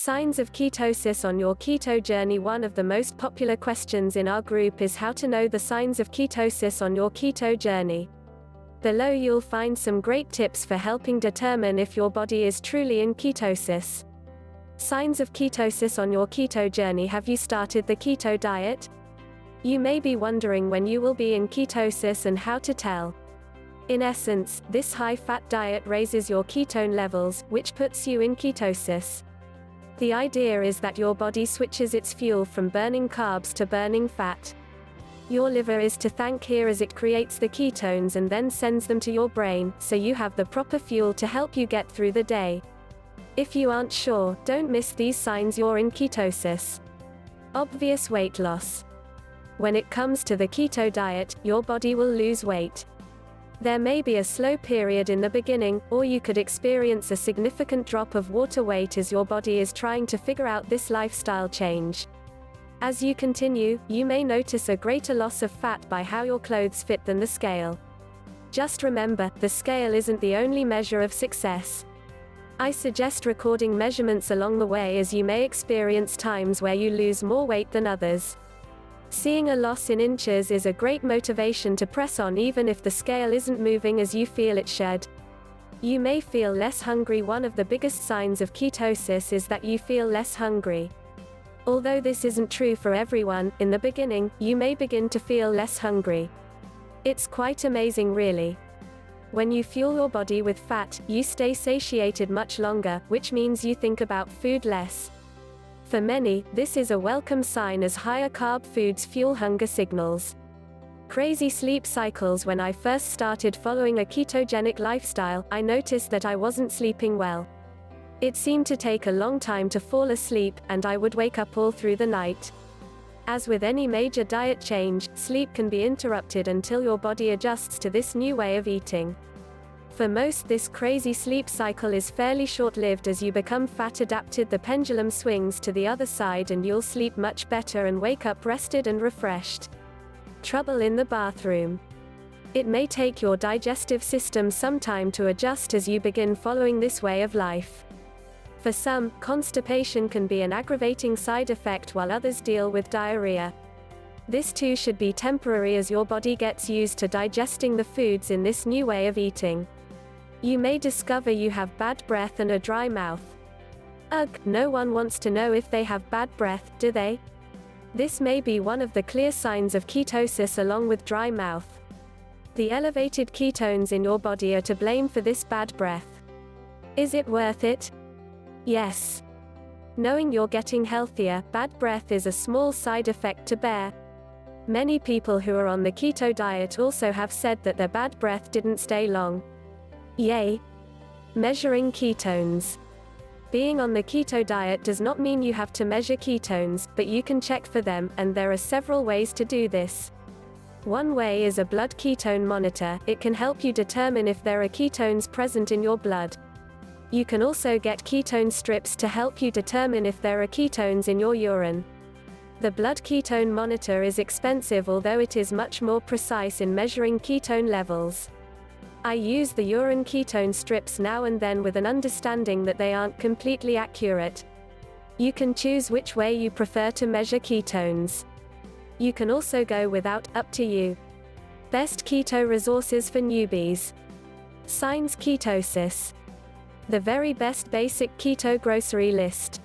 Signs of ketosis on your keto journey. One of the most popular questions in our group is how to know the signs of ketosis on your keto journey. Below you'll find some great tips for helping determine if your body is truly in ketosis. Signs of ketosis on your keto journey. Have you started the keto diet? You may be wondering when you will be in ketosis and how to tell. In essence, this high-fat diet raises your ketone levels, which puts you in ketosis. The idea is that your body switches its fuel from burning carbs to burning fat. Your liver is to thank here as it creates the ketones and then sends them to your brain, so you have the proper fuel to help you get through the day. If you aren't sure, don't miss these signs you're in ketosis. Obvious weight loss. When it comes to the keto diet, your body will lose weight. There may be a slow period in the beginning, or you could experience a significant drop of water weight as your body is trying to figure out this lifestyle change. As you continue, you may notice a greater loss of fat by how your clothes fit than the scale. Just remember, the scale isn't the only measure of success. I suggest recording measurements along the way, as you may experience times where you lose more weight than others. Seeing a loss in inches is a great motivation to press on even if the scale isn't moving as you feel it should. You may feel less hungry. One of the biggest signs of ketosis is that you feel less hungry. Although this isn't true for everyone, in the beginning, you may begin to feel less hungry. It's quite amazing really. When you fuel your body with fat, you stay satiated much longer, which means you think about food less. For many, this is a welcome sign as higher carb foods fuel hunger signals. Crazy sleep cycles. When I first started following a ketogenic lifestyle, I noticed that I wasn't sleeping well. It seemed to take a long time to fall asleep, and I would wake up all through the night. As with any major diet change, sleep can be interrupted until your body adjusts to this new way of eating. For most, this crazy sleep cycle is fairly short-lived. As you become fat adapted, the pendulum swings to the other side and you'll sleep much better and wake up rested and refreshed. Trouble in the bathroom. It may take your digestive system some time to adjust as you begin following this way of life. For some, constipation can be an aggravating side effect, while others deal with diarrhea. This too should be temporary as your body gets used to digesting the foods in this new way of eating. You may discover you have bad breath and a dry mouth. Ugh, no one wants to know if they have bad breath, do they? This may be one of the clear signs of ketosis along with dry mouth. The elevated ketones in your body are to blame for this bad breath. Is it worth it? Yes. Knowing you're getting healthier, bad breath is a small side effect to bear. Many people who are on the keto diet also have said that their bad breath didn't stay long. Yay! Measuring ketones. Being on the keto diet does not mean you have to measure ketones, but you can check for them, and there are several ways to do this. One way is a blood ketone monitor. It can help you determine if there are ketones present in your blood. You can also get ketone strips to help you determine if there are ketones in your urine. The blood ketone monitor is expensive, although it is much more precise in measuring ketone levels. I use the urine ketone strips now and then with an understanding that they aren't completely accurate. You can choose which way you prefer to measure ketones. You can also go without, up to you. Best keto resources for newbies. Signs ketosis. The very best basic keto grocery list.